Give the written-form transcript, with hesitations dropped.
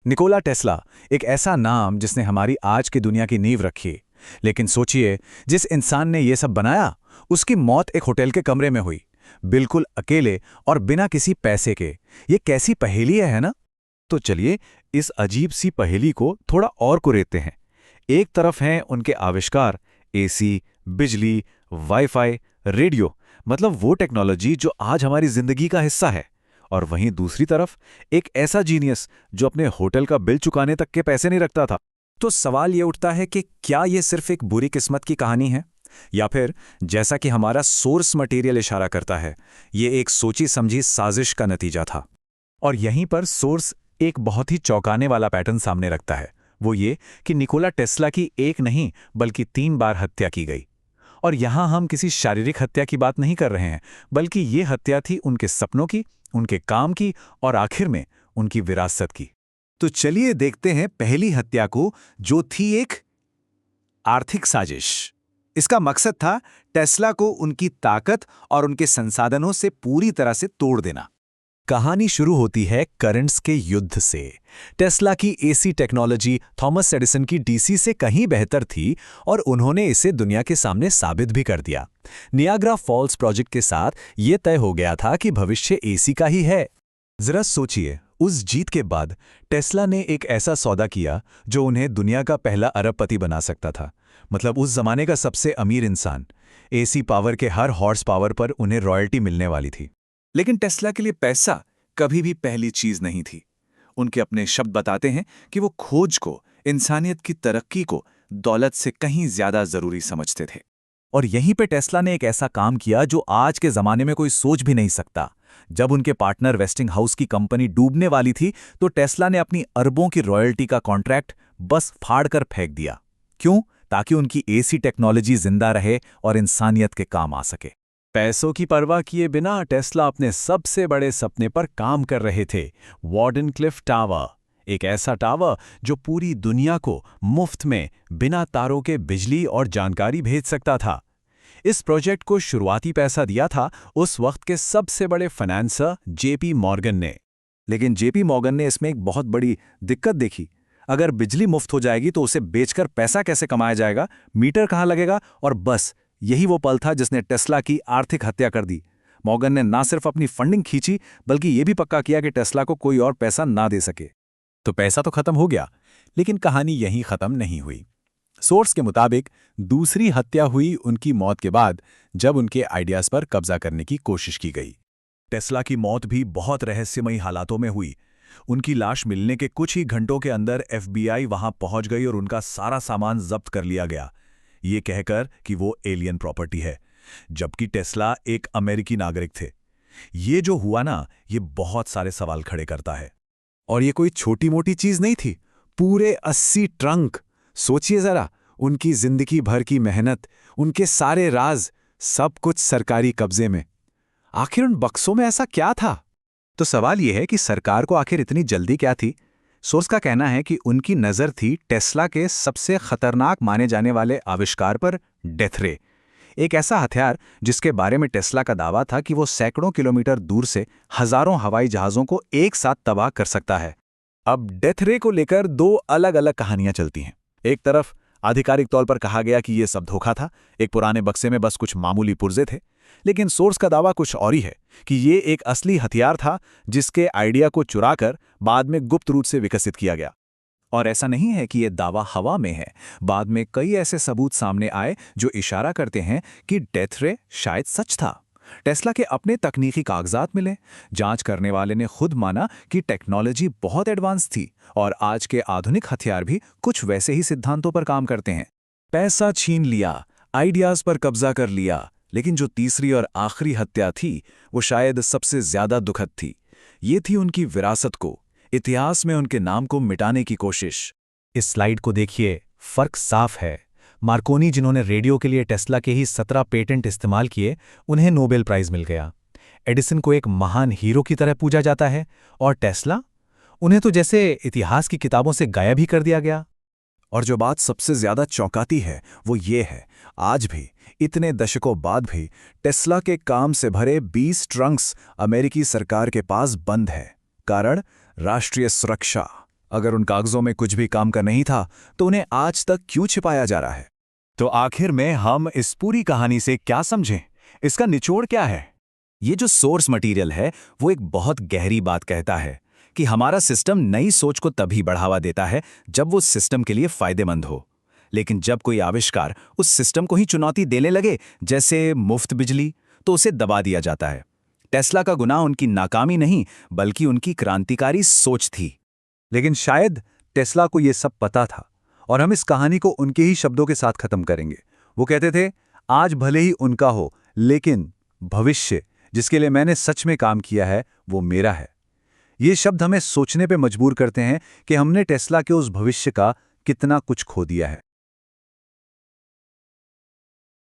Nikola Tesla, एक ऐसा नाम जिसने हमारी आज की दुनिया की नींव रखी। लेकिन सोचिए, जिस इंसान ने ये सब बनाया, उसकी मौत एक होटल के कमरे में हुई, बिल्कुल अकेले और बिना किसी पैसे के। ये कैसी पहेली है ना? तो चलिए इस अजीब सी पहेली को थोड़ा और कुरेदते हैं। एक तरफ हैं उनके आविष्कार, एसी, बिजली, वाईफाई, रेडियो, मतलब वो टेक्नोलॉजी जो आज हमारी जिंदगी का हिस्सा है। और वहीं दूसरी तरफ एक ऐसा जीनियस जो अपने होटल का बिल चुकाने तक के पैसे नहीं रखता था। तो सवाल ये उठता है कि क्या ये सिर्फ एक बुरी किस्मत की कहानी है, या फिर जैसा कि हमारा सोर्स मटेरियल इशारा करता है, ये एक सोची समझी साजिश का नतीजा था। और यहीं पर सोर्स एक बहुत ही चौंकाने वाला पैटर्न सामने रखता है। वो ये कि निकोला टेस्ला की एक नहीं बल्कि 3 बार हत्या की गई। और यहां हम किसी शारीरिक हत्या की बात नहीं कर रहे हैं, बल्कि ये हत्या थी उनके सपनों की, उनके काम की और आखिर में उनकी विरासत की। तो चलिए देखते हैं पहली हत्या को, जो थी एक आर्थिक साजिश। इसका मकसद था टेस्ला को उनकी ताकत और उनके संसाधनों से पूरी तरह से तोड़ देना। कहानी शुरू होती है करंट्स के युद्ध से। टेस्ला की एसी टेक्नोलॉजी थॉमस एडिसन की डीसी से कहीं बेहतर थी और उन्होंने इसे दुनिया के सामने साबित भी कर दिया। नियाग्रा फॉल्स प्रोजेक्ट के साथ यह तय हो गया था कि भविष्य एसी का ही है। जरा सोचिए, उस जीत के बाद टेस्ला ने एक ऐसा सौदा किया जो उन्हें दुनिया का पहला अरबपति बना सकता था। मतलब उस जमाने का सबसे अमीर इंसान। एसी पावर के हर हॉर्स पावर पर उन्हें रॉयल्टी मिलने वाली थी। लेकिन टेस्ला के लिए पैसा कभी भी पहली चीज नहीं थी। उनके अपने शब्द बताते हैं कि वो खोज को, इंसानियत की तरक्की को दौलत से कहीं ज्यादा जरूरी समझते थे। और यहीं पे टेस्ला ने एक ऐसा काम किया जो आज के जमाने में कोई सोच भी नहीं सकता। जब उनके पार्टनर वेस्टिंग हाउस की कंपनी डूबने वाली थी, तो टेस्ला ने अपनी अरबों की रॉयल्टी का कॉन्ट्रैक्ट बस फाड़कर फेंक दिया। क्यों? ताकि उनकी एसी टेक्नोलॉजी जिंदा रहे और इंसानियत के काम आ सके। पैसों की परवाह किए बिना टेस्ला अपने सबसे बड़े सपने पर काम कर रहे थे, वार्डनक्लिफ टावर। एक ऐसा टावर जो पूरी दुनिया को मुफ्त में बिना तारों के बिजली और जानकारी भेज सकता था। इस प्रोजेक्ट को शुरुआती पैसा दिया था उस वक्त के सबसे बड़े फाइनेंसर जेपी मॉर्गन ने। लेकिन जेपी मॉर्गन ने इसमें एक बहुत बड़ी दिक्कत देखी। अगर बिजली मुफ्त हो जाएगी तो उसे बेचकर पैसा कैसे कमाया जाएगा, मीटर कहाँ लगेगा? और बस यही वो पल था जिसने टेस्ला की आर्थिक हत्या कर दी। मॉर्गन ने ना सिर्फ अपनी फंडिंग खींची, बल्कि यह भी पक्का किया कि टेस्ला को कोई और पैसा ना दे सके। तो पैसा तो खत्म हो गया, लेकिन कहानी यहीं खत्म नहीं हुई। सोर्स के मुताबिक दूसरी हत्या हुई उनकी मौत के बाद, जब उनके आइडियाज पर कब्जा करने की कोशिश की गई। टेस्ला की मौत भी बहुत रहस्यमयी हालातों में हुई। उनकी लाश मिलने के कुछ ही घंटों के अंदर एफबीआई वहां पहुंच गई और उनका सारा सामान जब्त कर लिया गया, ये कहकर कि वो एलियन प्रॉपर्टी है, जबकि टेस्ला एक अमेरिकी नागरिक थे। ये जो हुआ ना, ये बहुत सारे सवाल खड़े करता है। और ये कोई छोटी मोटी चीज नहीं थी। पूरे 80 ट्रंक। सोचिए जरा, उनकी जिंदगी भर की मेहनत, उनके सारे राज, सब कुछ सरकारी कब्जे में। आखिर उन बक्सों में ऐसा क्या था? तो सवाल यह है कि सरकार को आखिर इतनी जल्दी क्या थी? सोर्स का कहना है कि उनकी नज़र थी टेस्ला के सबसे खतरनाक माने जाने वाले आविष्कार पर, डेथ रे। एक ऐसा हथियार जिसके बारे में टेस्ला का दावा था कि वो सैकड़ों किलोमीटर दूर से हजारों हवाई जहाज़ों को एक साथ तबाह कर सकता है। अब डेथ रे को लेकर 2 अलग अलग कहानियां चलती हैं। एक तरफ आधिकारिक तौर पर कहा गया कि यह सब धोखा था, एक पुराने बक्से में बस कुछ मामूली पुर्जे थे। लेकिन सोर्स का दावा कुछ और ही है कि ये एक असली हथियार था जिसके आइडिया को चुराकर बाद में गुप्त रूप से विकसित किया गया। और ऐसा नहीं है कि यह दावा हवा में है। बाद में कई ऐसे सबूत सामने आए जो इशारा करते हैं कि डेथ रे शायद सच था। टेस्ला के अपने तकनीकी कागजात मिले। जांच करने वाले ने खुद माना कि टेक्नोलॉजी बहुत एडवांस थी और आज के आधुनिक हथियार भी कुछ वैसे ही सिद्धांतों पर काम करते हैं। पैसा छीन लिया, आइडियाज पर कब्जा कर लिया, लेकिन जो तीसरी और आखिरी हत्या थी, वो शायद सबसे ज्यादा दुखद थी। ये थी उनकी विरासत को, इतिहास में उनके नाम को मिटाने की कोशिश। इस स्लाइड को देखिए, फर्क साफ है। मार्कोनी, जिन्होंने रेडियो के लिए टेस्ला के ही 17 पेटेंट इस्तेमाल किए, उन्हें नोबेल प्राइज मिल गया। एडिसन को एक महान हीरो की तरह पूजा जाता है, और टेस्ला, उन्हें तो जैसे इतिहास की किताबों से गायब ही कर दिया गया। और जो बात सबसे ज्यादा चौंकाती है वो ये है, आज भी इतने दशकों बाद भी टेस्ला के काम से भरे 20 ट्रंक्स अमेरिकी सरकार के पास बंद है। कारण राष्ट्रीय सुरक्षा। अगर उन कागजों में कुछ भी काम का नहीं था तो उन्हें आज तक क्यों छिपाया जा रहा है? तो आखिर में हम इस पूरी कहानी से क्या समझें? इसका निचोड़ क्या है? ये जो सोर्स मटेरियल है वो एक बहुत गहरी बात कहता है कि हमारा सिस्टम नई सोच को तभी बढ़ावा देता है जब वो सिस्टम के लिए फायदेमंद हो। लेकिन जब कोई आविष्कार उस सिस्टम को ही चुनौती देने लगे, जैसे मुफ्त बिजली, तो उसे दबा दिया जाता है। टेस्ला का गुनाह उनकी नाकामी नहीं बल्कि उनकी क्रांतिकारी सोच थी। लेकिन शायद टेस्ला को यह सब पता था और हम इस कहानी को उनके ही शब्दों के साथ खत्म करेंगे। वो कहते थे, आज भले ही उनका हो, लेकिन भविष्य जिसके लिए मैंने सच में काम किया है वो मेरा है। ये शब्द हमें सोचने पे मजबूर करते हैं कि हमने टेस्ला के उस भविष्य का कितना कुछ खो दिया है।